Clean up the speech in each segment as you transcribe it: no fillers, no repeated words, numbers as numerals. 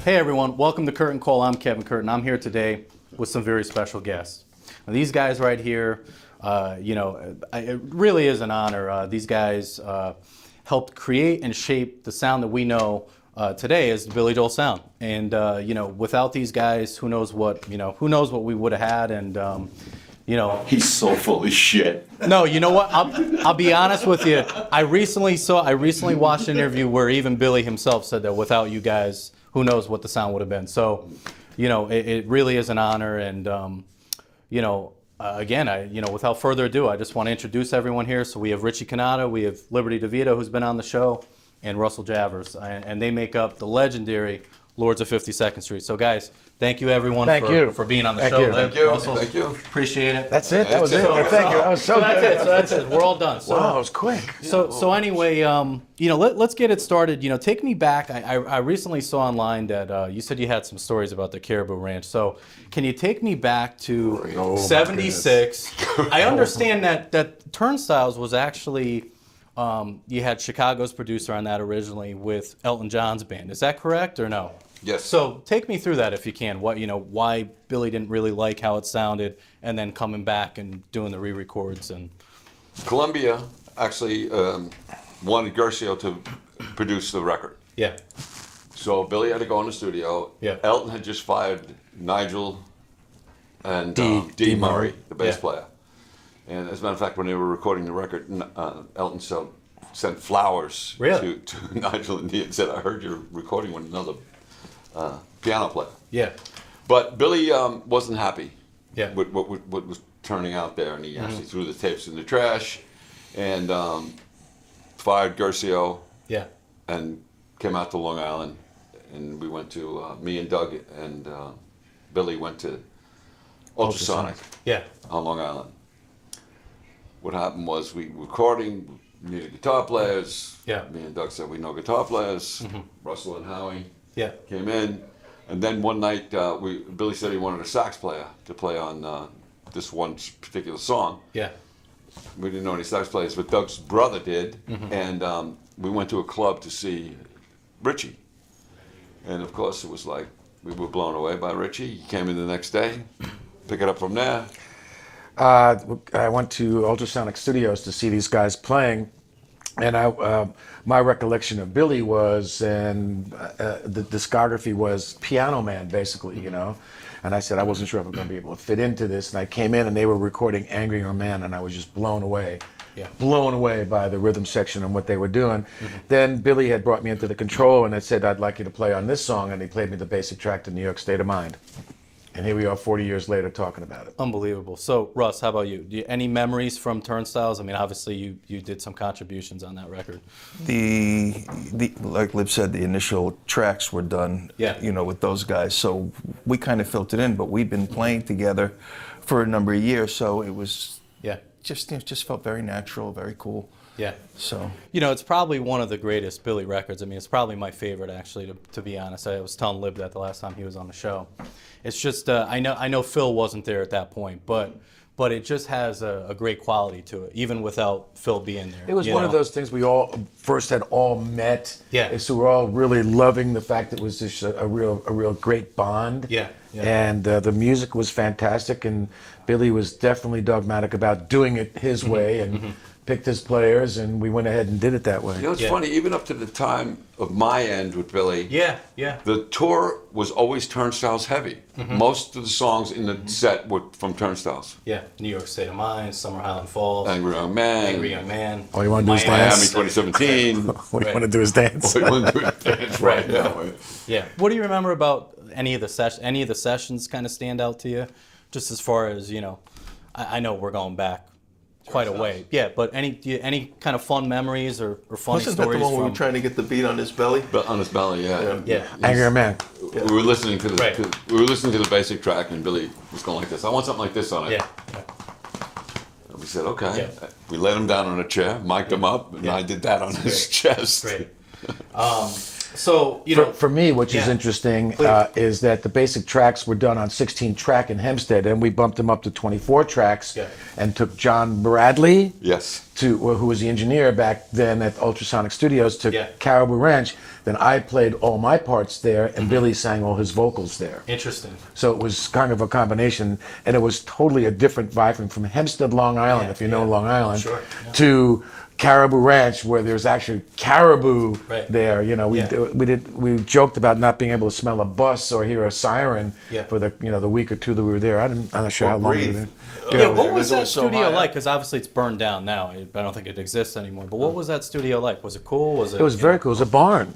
Hey everyone, welcome to Curtin Call. I'm Kevin Curtin. I'm here today with some very special guests. Now, these guys right here, it really is an honor. These guys helped create and shape the sound that we know today as the Billy Joel sound. And without these guys, who knows what we would have had. And he's so full of shit. No, you know what? I'll be honest with you. I recently watched an interview where even Billy himself said that without you guys, who knows what the sound would have been. So, it really is an honor. And without further ado, I just want to introduce everyone here. So we have Richie Cannata, we have DeVitto, who's been on the show, and Russell Javors, and they make up the legendary Lords of 52nd Street. So guys, thank you everyone for being on the show. Thank you. Appreciate it. That's it. That was it. Thank you. That was so good. That's it. We're all done. So, wow, it was quick. So anyway, let's get it started. Take me back. I recently saw online that you said you had some stories about the Caribou Ranch. So can you take me back to '76? I understand that Turnstiles was actually you had Chicago's producer on that originally with Elton John's band. Is that correct or no? Yes. So take me through that if you can. Why Billy didn't really like how it sounded, and then coming back and doing the re-records and. Columbia actually wanted Garcia to produce the record. Yeah. So Billy had to go in the studio. Yeah. Elton had just fired Nigel and Dee Murray, the bass Yeah. player. And as a matter of fact, when they were recording the record, Elton sent flowers to Nigel and Dee and said, "I heard you're recording with another piano player." Yeah. But Billy wasn't happy Yeah. with what was turning out there, and he actually threw the tapes in the trash and fired Garcia Yeah. and came out to Long Island, and we went to me and Doug and Billy went to Ultrasonic Yeah. on Long Island. What happened was we were recording, we needed guitar players. Yeah. Me and Doug said we know guitar players. Russell and Howie Yeah. came in, and then one night Billy said he wanted a sax player to play on this one particular song. Yeah. We didn't know any sax players, but Doug's brother did, and we went to a club to see Richie. And of course, it was like we were blown away by Richie. He came in the next day, pick it up from there. I went to Ultrasonic Studios to see these guys playing, and my recollection of Billy was, and the discography was Piano Man, basically, And I said I wasn't sure if I'm going to be able to fit into this, and I came in and they were recording Angry Young Man, and I was just blown away. Yeah. Blown away by the rhythm section and what they were doing. Then Billy had brought me into the control and had said, "I'd like you to play on this song," and he played me the basic track to New York State of Mind. And here we are 40 years later talking about it. Unbelievable. So Russ, how about you? Any memories from Turnstiles? I mean, obviously you did some contributions on that record. The like Liv said, the initial tracks were done, Yeah. with those guys. So we kind of filled it in, but we'd been playing together for a number of years, so it was just felt very natural, very cool. Yeah. So it's probably one of the greatest Billy records. I mean, it's probably my favorite, actually, to be honest. I was telling Lib that the last time he was on the show. It's just I know Phil wasn't there at that point, but it just has a great quality to it, even without Phil being there. It was one of those things we all first had all met. Yeah. So we're all really loving the fact that it was just a real great bond. Yeah. And the music was fantastic, and Billy was definitely dogmatic about doing it his way, and picked his players, and we went ahead and did it that way. It's funny, even up to the time of my end with Billy, the tour was always Turnstiles heavy. Most of the songs in the set were from Turnstiles. Yeah. New York State of Mind, Summer Highland Falls, Angry Young Man, All you want to do is Miami dance. 2017. What you want to do is dance. All you want to do is dance right now. Yeah. What do you remember about any of the sessions kind of stand out to you? Just as far as, I know we're going back quite a way. Yeah, but any kind of fun memories or funny wasn't that stories the one from we were trying to get the beat on his belly? But on his belly, Yeah. Angry Man. We were listening to the basic track, and Billy was going like this. I want something like this on it. Yeah. And we said, okay. Yeah. We laid him down on a chair, mic'd him up, and I did that on his chest. Great. So, you know, For me, which is Yeah. interesting, Please. is that the basic tracks were done on 16 track in Hempstead, and we bumped them up to 24 tracks, Yeah. and took John Bradley, Yes. who was the engineer back then at Ultrasonic Studios, to Yeah. Caribou Ranch. Then I played all my parts there, and Billy sang all his vocals there. interesting. So it was kind of a combination, and it was totally a different vibe from Hempstead, Long Island, Yeah, if you know yeah. Long Island, Sure, yeah. to Caribou Ranch, where there's actually caribou Right. there. You know, Yeah. we joked about not being able to smell a bus or hear a siren Yeah. for the week or two that we were there. I'm not sure Or how long we were breathe. there. Yeah, Oh, what it was was that also studio high like? up. Because obviously it's burned down now. I don't think it exists anymore. But what was that studio like? Was it cool? Was it? It was very cool. It was a barn.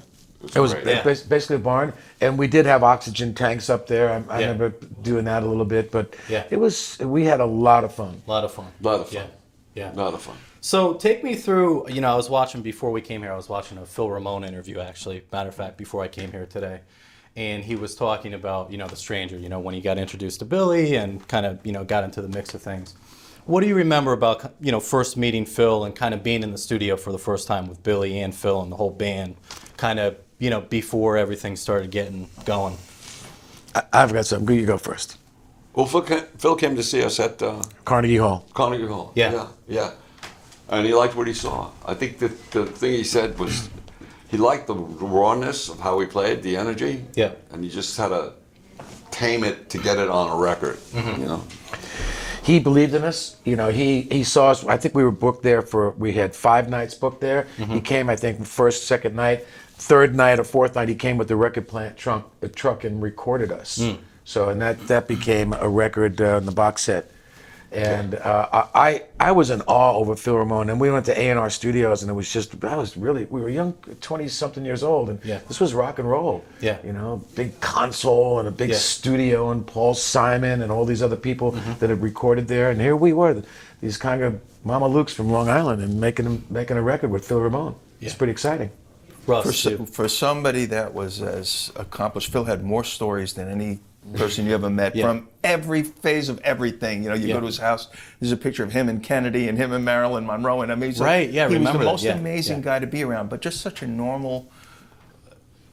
It was great. Yeah. basically a barn, and we did have oxygen tanks up there. I Yeah. remember doing that a little bit, but Yeah. we had a lot of fun. A lot of fun. Lot of fun. Yeah. A lot of fun. So take me through, you know, I was watching before we came here, I was watching a Phil Ramone interview actually, matter of fact, before I came here today. And he was talking about, you know, The Stranger, you know, when he got introduced to Billy and kind of, you know, got into the mix of things. What do you remember about, you know, first meeting Phil and kind of being in the studio for the first time with Billy and Phil and the whole band, kind of, you know, before everything started getting going? I've got something. You go first. Well, Phil came to see us at Carnegie Hall. Carnegie Hall. Yeah. Yeah. And he liked what he saw. I think that the thing he said was he liked the rawness of how we played, the energy. Yeah. And you just had to tame it to get it on a record, you know? He believed in us. You know, he saw us. I think we were booked there we had 5 nights booked there. He came, I think, first, second night. Third night or fourth night, he came with the record plant truck and recorded us. So, and that became a record in the box set. And I was in awe over Phil Ramone. And we went to A&R Studios, and it was just, we were young, 20-something years old, and Yeah. this was rock and roll. Yeah. You know, big console and a big Yeah. studio, and Paul Simon and all these other people that had recorded there. And here we were, these kind of Mama Lukes from Long Island, and making a record with Phil Ramone. It's Yeah. pretty exciting. Russ, too. For somebody that was as accomplished, Phil had more stories than any person you ever met Yeah. from every phase of everything. You know, you Yeah. go to his house, there's a picture of him and Kennedy and him and Marilyn Monroe. And I mean, he's Right, yeah, he was remember the that, most yeah, amazing yeah. guy to be around, but just such a normal,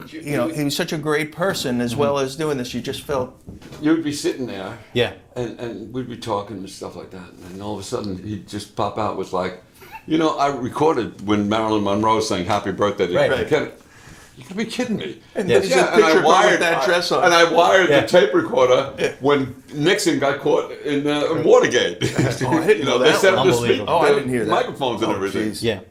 you know, he was such a great person as well as doing this. You just felt, You would be sitting there. Yeah. And we'd be talking and stuff like that. And all of a sudden, he'd just pop out with like, you know, I recorded when Marilyn Monroe sang Happy Birthday to Right. Kennedy. You could be kidding me. and Yeah. there's a picture of him with that dress on. And I wired Yeah. the tape recorder when Nixon got caught in Watergate. Oh, I didn't know They that set one. up the Unbelievable. Oh, I didn't hear that. microphones and Oh, everything. geez. Yeah.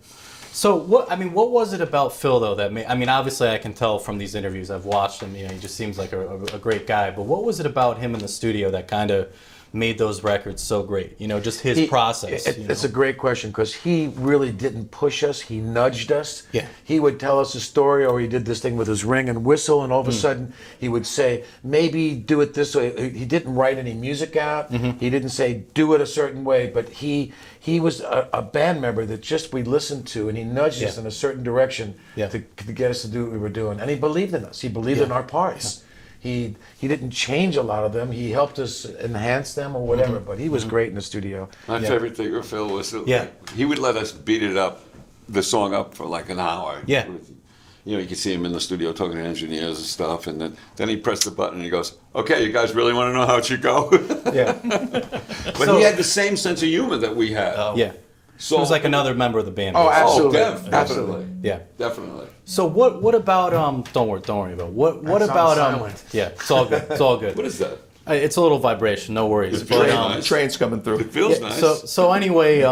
So what was it about Phil though that made, I mean, obviously I can tell from these interviews I've watched him, you know, he just seems like a great guy, but what was it about him in the studio that kind of made those records so great? You know, just his process. It's a great question, because he really didn't push us. He nudged us. Yeah. He would tell us a story, or he did this thing with his ring and whistle, and all of a sudden he would say, maybe do it this way. He didn't write any music out. He didn't say, do it a certain way, but he was a band member that just we listened to, and he nudged us Yeah. in a certain direction Yeah. to get us to do what we were doing. And he believed in us. He believed in our parts. He didn't change a lot of them. He helped us enhance them or whatever, but he was great in the studio. My favorite thing with Phil was Yeah. he would let us beat it up, the song up for like an hour. Yeah. You know, you could see him in the studio talking to engineers and stuff, and then he pressed the button and he goes, "Okay, you guys really want to know how it should go?" Yeah. But So- he had the same sense of humor that we had. Yeah. So He was like another member of the band. Oh, basically. absolutely. definitely. Absolutely. Yeah. Definitely. So what about don't worry about what That about sounds silent. yeah, it's all good. It's all good. What is that? It's a little vibration, no worries. It But, feels um, nice. Train's coming through. It feels yeah, nice. So anyway,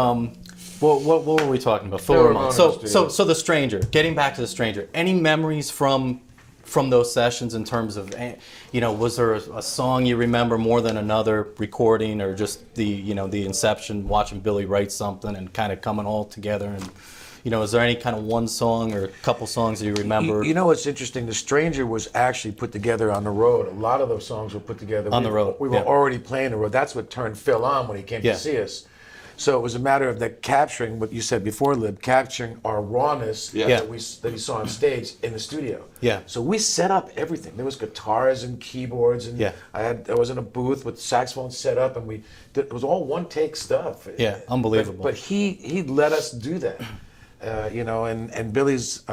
what were we talking about? Phil Phil Ramone. Ramone So was so The Stranger. Getting back to The Stranger. Any memories from those sessions in terms of, you know, was there a song you remember more than another recording, or just the inception, watching Billy write something and kind of coming all together? And you know, is there any kind of one song or a couple songs that you remember? You know what's interesting? The Stranger was actually put together on the road. A lot of those songs were put together On the road, We were yeah. already playing the road. That's what turned Phil on when he came Yeah. to see us. So it was a matter of that capturing what you said before, Lib, capturing our rawness Yeah. that he saw on stage in the studio. Yeah. So we set up everything. There was guitars and keyboards, and Yeah. I was in a booth with saxophone set up, and it was all one take stuff. Yeah, unbelievable. But he let us do that. You know, and Billy's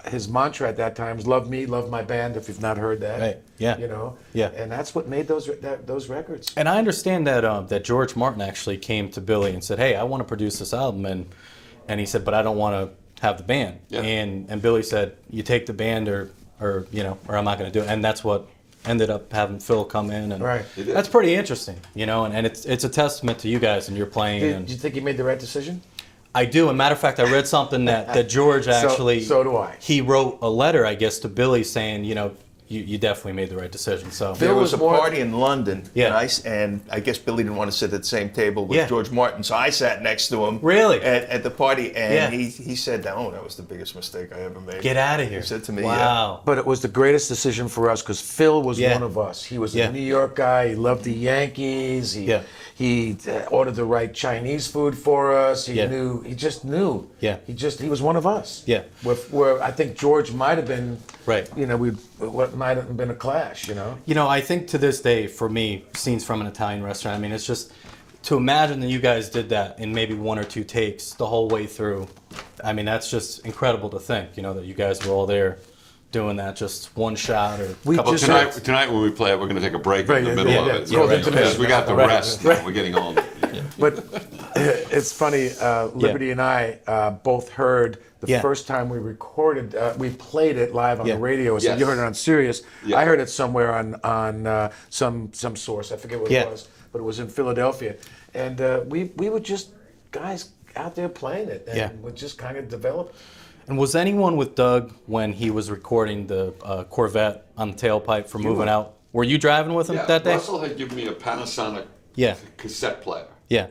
his mantra at that time was "Love me, love my band." If you've not heard that, Right. Yeah. You know. Yeah. And that's what made those records. And I understand that that George Martin actually came to Billy and said, "Hey, I want to produce this album," and he said, "But I don't want to have the band." Yeah. And Billy said, "You take the band, or you know, or I'm not going to do it." And that's what ended up having Phil come in, and Right. He did. that's pretty interesting, you know. And it's a testament to you guys and your playing. Do And you think you made the right decision? I do. As a matter of fact, I read something that George actually. So do I. He wrote a letter, I guess, to Billy saying, you know, you definitely made the right decision. So There was a was more- party in London, Yeah. and I guess Billy didn't want to sit at the same table with Yeah. George Martin, so I sat next to him. Really? At the party, and Yeah. he said, "Oh, that was the biggest mistake I ever made." get out of here. He said to me, "Wow." But it was the greatest decision for us because Phil was Yeah. one of us. He was Yeah. a New York guy. He loved the Yankees. He ordered the right Chinese food for us. He Yeah. knew. He just knew. Yeah. He was one of us. Yeah. Where I think George might have been. Right. You know, what might have been a clash. You know. You know, I think to this day, for me, scenes from an Italian restaurant, I mean, it's just to imagine that you guys did that in maybe one or two takes the whole way through. I mean, that's just incredible to think, you know, that you guys were all there doing that, just one shot or We couple just- shots. Tonight when we play it, we're going to take a break Right, in the yeah, middle yeah, of yeah. it. It's called right. intermission. Because we got the Right. rest now. We're getting on. But it's funny. Liberty and I both heard the Yeah. first time we recorded. We played it live on Yeah. the radio. So Yes. you heard it on Sirius. Yeah. I heard it somewhere on some source. I forget what Yeah. it was, but it was in Philadelphia. And we were just guys out there playing it, and Yeah. we just kind of developed. And was anyone with Doug when he was recording the Corvette on the tailpipe for Moving were. Out? Were you driving with him Yeah, that day? Russell had given me a Panasonic Yeah. cassette player Yeah.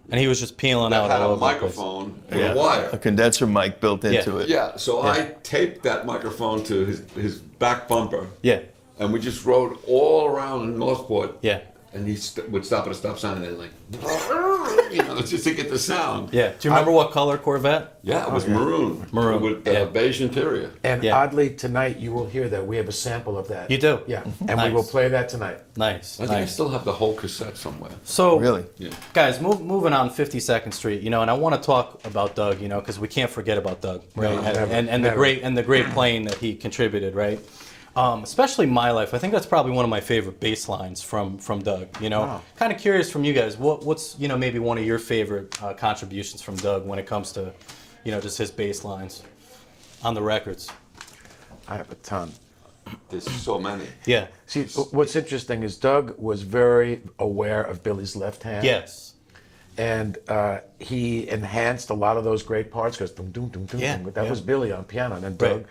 And he was just peeling that out had all a over the place. microphone with a wire. A condenser mic built into it. Yeah, so I taped that microphone to his back bumper, Yeah. and we just rode all around Northport. Yeah. And he would stop at a stop sign and then you know, just to get the sound. Yeah. Do you remember what color Corvette? Yeah, it was maroon. Maroon, With yeah. beige interior. And Yeah. oddly, tonight you will hear that we have a sample of that. You do? Yeah, and Nice. we will play that tonight. Nice. I think I Nice. still have the whole cassette somewhere. So, Really? Yeah. guys, moving on 52nd Street, you know, and I want to talk about Doug, you know, because we can't forget about Doug, right? No, and never, and never. the great playing that he contributed, right? Especially My Life. I think that's probably one of my favorite bass lines from Doug. You know, Wow. kind of curious from you guys, what's you know maybe one of your favorite contributions from Doug when it comes to, you know, just his bass lines on the records. I have a ton. There's so many. Yeah. See, what's interesting is Doug was very aware of Billy's left hand. Yes. And he enhanced a lot of those great parts because doom, doom, doom, doom, Yeah, doom. That yeah. was Billy on piano. And then Right.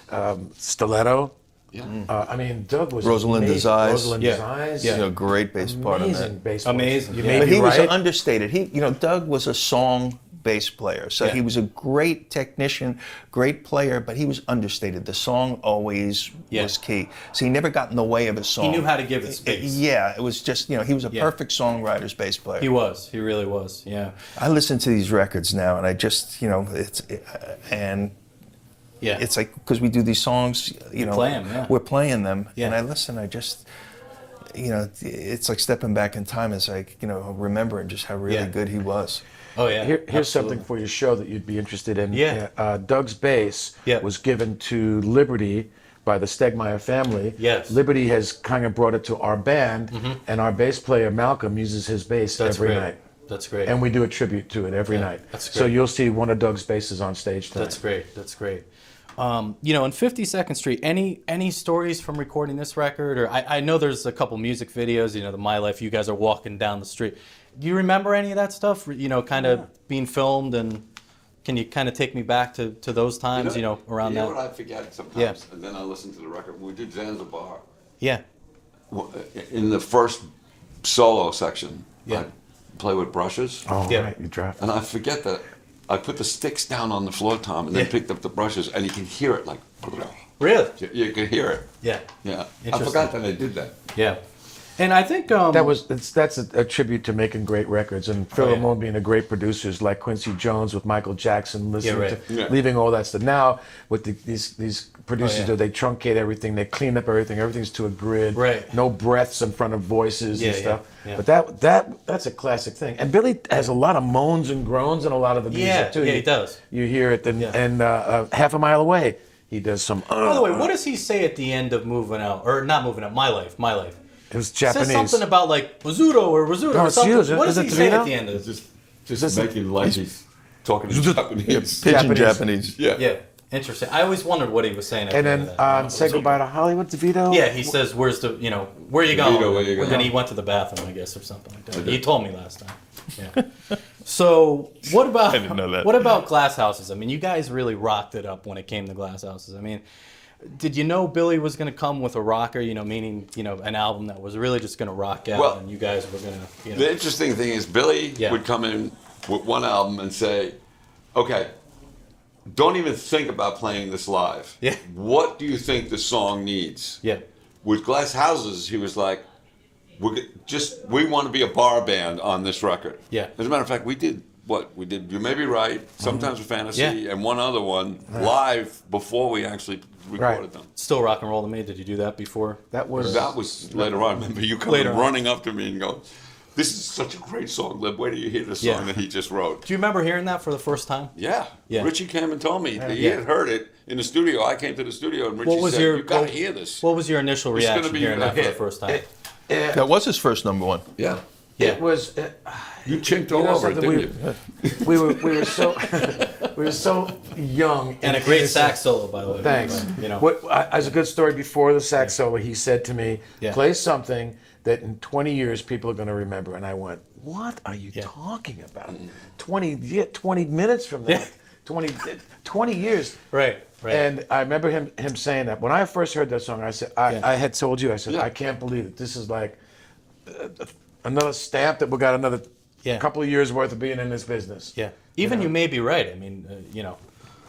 Doug, stiletto. Yeah. I mean, Doug was Rosalinda's amazing. Eyes. Rosalinda's Yeah. Eyes. You know, great bass part on Amazing that. bass. Amazing, You yeah. may But be he was right. understated. Doug was a song bass player, so Yeah. he was a great technician, great player, but he was understated. The song always Yeah. was key. So he never got in the way of his song. He knew how to give it space. Yeah, it was just, he was a Yeah. perfect songwriter's bass player. He was. He really was. Yeah. I listen to these records now, and I just, and Yeah. it's like, because we do these songs, play 'em, yeah. we're playing them, Yeah. and I listen, I just, it's like stepping back in time. It's like, remembering just how really Yeah. good he was. Oh yeah. Here's absolutely. something for your show that you'd be interested in. Yeah. Doug's bass Yeah. was given to Liberty by the Stegmeyer family. Yes. Liberty has kind of brought it to our band, and our bass player Malcolm uses his bass That's every great. night. That's great. And we do a tribute to it every night. that's So great. you'll see one of Doug's basses on stage tonight. That's great. That's great. You know, in 52nd Street, any stories from recording this record? Or I know there's a couple music videos, you know, the My Life, you guys are walking down the street. Do you remember any of that stuff, you know, kind of being filmed? And can you kind of take me back to those times, you know, around you know that? what I forget sometimes? Yeah. And then I listen to the record. When we did Zanzibar, Yeah. in the first solo section, Yeah. I play with brushes. Oh, Yeah. right, you dropped. And I forget that I put the sticks down on the floor, Tom, and then Yeah. picked up the brushes, and you can hear it like. Really? You can hear it. Yeah. Yeah. I Interesting. forgot that I did that. Yeah. And I think that's a tribute to making great records, and Phil Ramone being a great producer, like Quincy Jones with Michael Jackson, listening to leaving all that stuff. Now with these producers, they truncate everything, they clean up everything, everything's to a grid, no breaths in front of voices and stuff. But that's a classic thing. And Billy has a lot of moans and groans in a lot of the music too. Yeah, he does. You hear it, and Half a Mile Away, he does some. By the way, what does he say at the end of Moving Out, or not Moving Out? My Life. It was Japanese. Says something about like Bazzuto or Rizzuto or something. What does he say at the end of this? Just making like he's talking in Japanese. Pigeon Japanese. Yeah. Interesting. I always wondered what he was saying at And the then end of that. Say Goodbye to Hollywood, DeVitto. Yeah, he says, "Where's the where you going?" DeVitto, where you going? And then he went to the bathroom, I guess, or something like that. He told me last time. Yeah. So what about I didn't know that. what about Glass Houses? I mean, you guys really rocked it up when it came to Glass Houses. I mean, did you know Billy was going to come with a rocker? Meaning an album that was really just going to rock out, and you guys were going to. The interesting thing is Billy would come in with one album and say, "Okay, don't even think about playing this live. Yeah. What do you think the song needs?" Yeah. With Glass Houses, he was like, we want to be a bar band on this record. Yeah. As a matter of fact, we did what? We did You May Be Right, Sometimes with Fantasy, and one other one live before we actually recorded them. Still Rock and Roll to Me. Did you do that before? That was later on. Remember you coming running up to me and going, "This is such a great song, Lib. Wait till you hear the song that he just wrote." Do you remember hearing that for the first time? Yeah. Richie came and told me that he had heard it in the studio. I came to the studio and Richie said, "You got to hear this." What was your initial It's gonna reaction be hearing a that for the hit. first time? That was his first number one. Yeah. It was. You chinked all over it, something, didn't you? we were so we were so young And a great sax solo, by the way. Thanks. You know. As a good story, before the sax solo, he said to me, Yeah. "Play something that in 20 years people are going to remember." And I went, "What are you talking about? 20 minutes from that, 20 years." Right. And I remember him saying that. When I first heard that song, I said, I had told you, I said, I can't believe it. This is like another stamp that we got another couple of years worth of being in this business. Yeah. Even You May Be Right. I mean,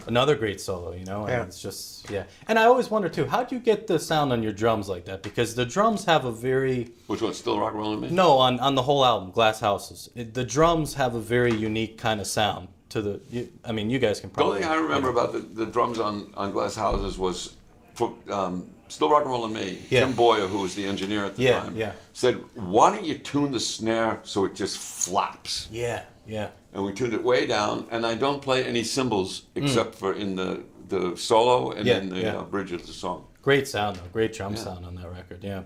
another great solo, and it's just, And I always wonder, too, how'd you get the sound on your drums like that? Because the drums have a very... Which one, Still Rock and Roll Me? No, on the whole album, Glass Houses. The drums have a very unique kind of sound to the... you guys can The probably... only thing I remember about the drums on Glass Houses was for Still Rock and Roll and Me. Tim Boyer, who was the engineer at the time, said, "Why don't you tune the snare so it just flaps?" Yeah. And we tuned it way down, and I don't play any cymbals except for in the solo and in the bridge of the song. Great sound, though. Great drum sound on that record,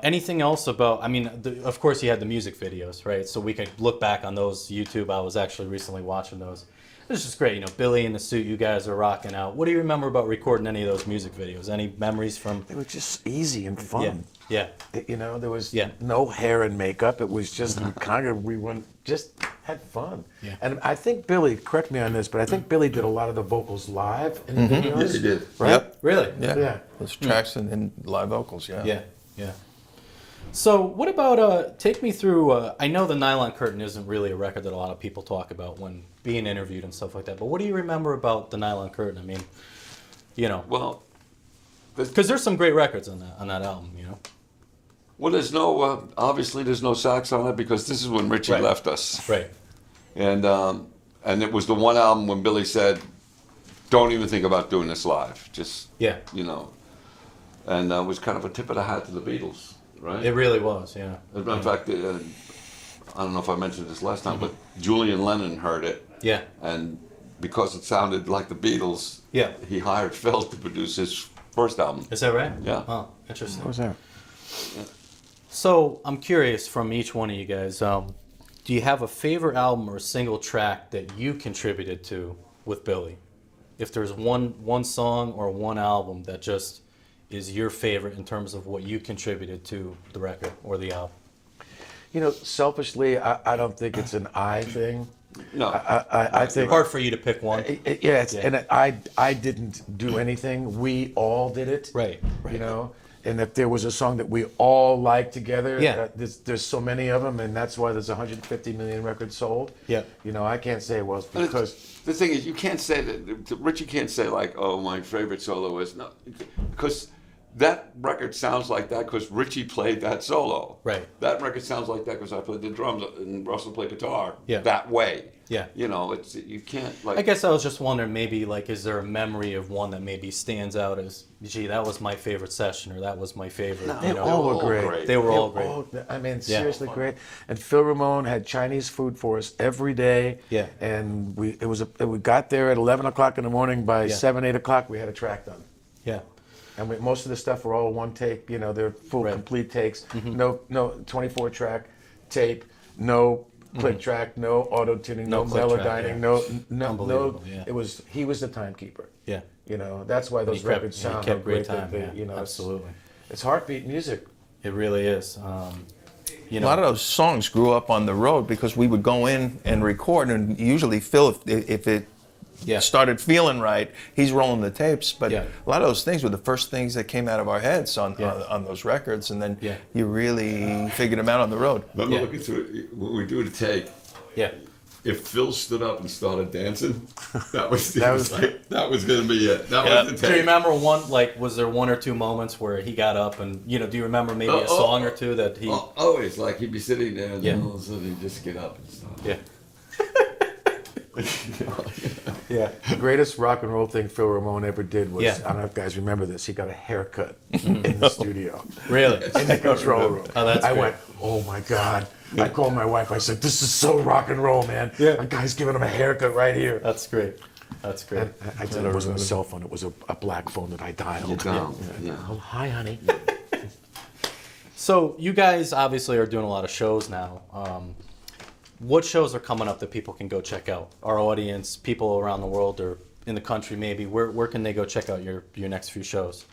anything else about, of course you had the music videos, right? So we could look back on those YouTube. I was actually recently watching those. It was just great, Billy in the suit, you guys are rocking out. What do you remember about recording any of those music videos? Any memories from... They were just easy and fun. Yeah. There was no hair and makeup. It was just just had fun. Yeah. And I think Billy, correct me on this, but I think Billy did a lot of the vocals live in the videos. Yes, he did. Right? Yep. Really? Yeah. Those tracks and live vocals, Yeah. So what about, take me through, I know the Nylon Curtain isn't really a record that a lot of people talk about when being interviewed and stuff like that, but what do you remember about the Nylon Curtain? Well, because there's some great records on that album, Well, there's no, obviously there's no sax on it because this is when Richie left us. Right. And it was the one album when Billy said, "Don't even think about doing this live." Just, and it was kind of a tip of the hat to the Beatles, right? It really was, yeah. As a matter of fact, I don't know if I mentioned this last time, but Julian Lennon heard it. Yeah. And because it sounded like the Beatles, he hired Phil to produce his first album. Is that right? Yeah. Oh, interesting. What was that? So I'm curious from each one of you guys, do you have a favorite album or a single track that you contributed to with Billy? If there's one song or one album that just is your favorite in terms of what you contributed to the record or the album? Selfishly, I don't think it's an I thing. No. I think Hard for you to pick one. And I didn't do anything. We all did it. Right. And if there was a song that we all liked together, Yeah. there's so many of them, and that's why there's 150 million records sold. Yeah. I can't say, well, it's because... The thing is, you can't say that, Richie can't say like, "Oh, my favorite solo is," no, because that record sounds like that because Richie played that solo. Right. That record sounds like that because I played the drums and Russell played guitar. Yeah. That way. Yeah. You know, it's you can't like. I guess I was just wondering, maybe like, is there a memory of one that maybe stands out as, gee, that was my favorite session, or that was my favorite? They all were great. They were all great. I mean, seriously great. And Phil Ramone had Chinese food for us every day. Yeah. And we got there at 11 o'clock in the morning. By 7, 8 o'clock, we had a track done. Yeah. And most of the stuff were all one take. You know, they're full, complete takes. No 24 track tape. No click track. No auto tuning. No melodyning. No. Yeah. He was the timekeeper. Yeah. You know, that's why those records sound kept how great great time. they, you know, absolutely. It's heartbeat music. It really is. You know, a lot of those songs grew up on the road because we would go in and record, and usually Phil, if it started feeling right, he's rolling the tapes. But a lot of those things were the first things that came out of our heads on those records, and then you really figured them out on the road. Remember looking through it, when we do the take. Yeah. If Phil stood up and started dancing, that was going to be it. That was the take. Do you remember was there one or two moments where he got up and, you know, do you remember maybe a song or two that he... Always, like he'd be sitting there and then all of a sudden he'd just get up and start. Yeah. Yeah. The greatest rock and roll thing Phil Ramone ever did was, I don't know if you guys remember this, he got a haircut in the studio. Really? In the control room. Oh, that's I great. went, oh my God. I called my wife, I said, this is so rock and roll, man. Yeah. A guy's giving him a haircut right here. That's great. That's great. And I said it wasn't a cell phone, it was a black phone that I dialed. Oh, hi, honey. So you guys obviously are doing a lot of shows now. What shows are coming up that people can go check out? Our audience, people around the world or in the country maybe, where can they go check out your next few shows?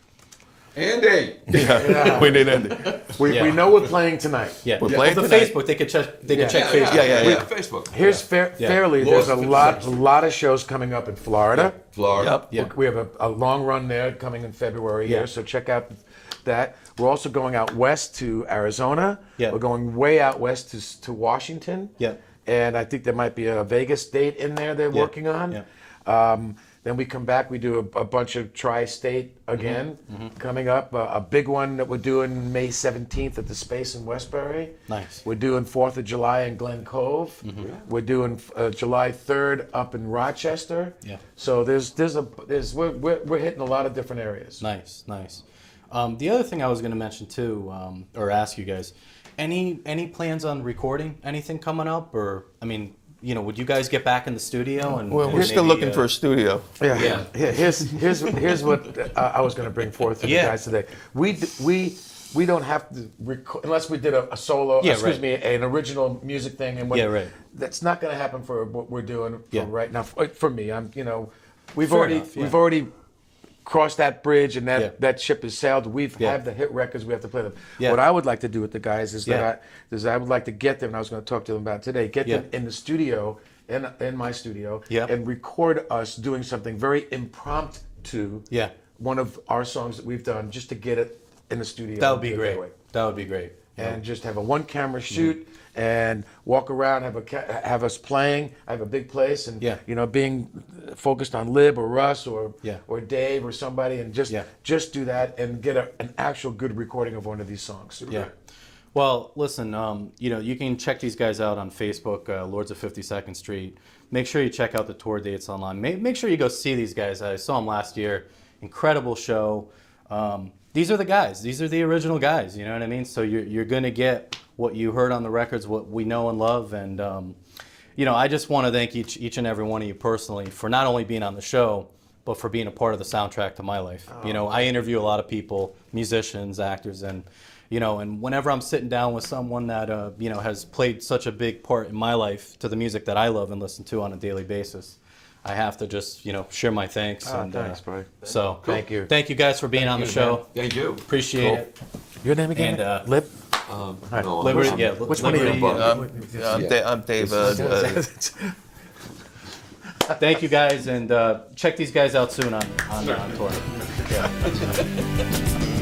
Andy! We need Andy. We know we're playing tonight. Yeah. We're playing the tonight. Facebook, they could check Facebook. Yeah. Facebook. Here's fairly, there's a lot of shows coming up in Florida. Florida. Yep. We have a long run there coming in February here, so check out that. We're also going out west to Arizona. Yeah. We're going way out west to Washington. Yeah. And I think there might be a Vegas date in there they're working on. Yeah. Then we come back, we do a bunch of tri-state again coming up. A big one that we're doing May 17th at the Space in Westbury. Nice. We're doing 4th of July in Glen Cove. We're doing July 3rd up in Rochester. Yeah. So we're hitting a lot of different areas. Nice. The other thing I was going to mention too, or ask you guys, any plans on recording anything coming up, or I mean, you know, would you guys get back in the studio? And Well, we're still looking for a studio. Yeah. Here's what I was going to bring forth to the guys today. We don't have to record unless we did a solo. An original music thing. And that's not going to happen for what we're doing right now. For me, we've already crossed that bridge, and that ship has sailed. We've have the hit records. We have to play them. What I would like to do with the guys is that I would like to get them. And I was going to talk to them about today. Get them in the studio, in my studio, and record us doing something very impromptu. Yeah. One of our songs that we've done, just to get it in the studio. That would be great. That would be great. And just have a one-camera shoot and walk around, have us playing. I have a big place, and being focused on Lib or Russ or Dave or somebody, and just do that and get an actual good recording of one of these songs. Yeah. Well, listen, you can check these guys out on Facebook, Lords of 52nd Street. Make sure you check out the tour dates online. Make sure you go see these guys. I saw them last year. Incredible show. These are the guys. These are the original guys. You know what I mean? So you're going to get what you heard on the records, what we know and love. And, I just want to thank each and every one of you personally for not only being on the show, but for being a part of the soundtrack to my life. I interview a lot of people, musicians, actors, and whenever I'm sitting down with someone that, has played such a big part in my life to the music that I love and listen to on a daily basis, I have to just, share my thanks. Thanks, bro. So, Thank you. Thank you guys for being on the show. Man. Thank you. Appreciate it. Your name again? And, Lib? No, Liberty, Which one are you? I'm Dave. Thank you guys, and check these guys out soon on tour. Yeah.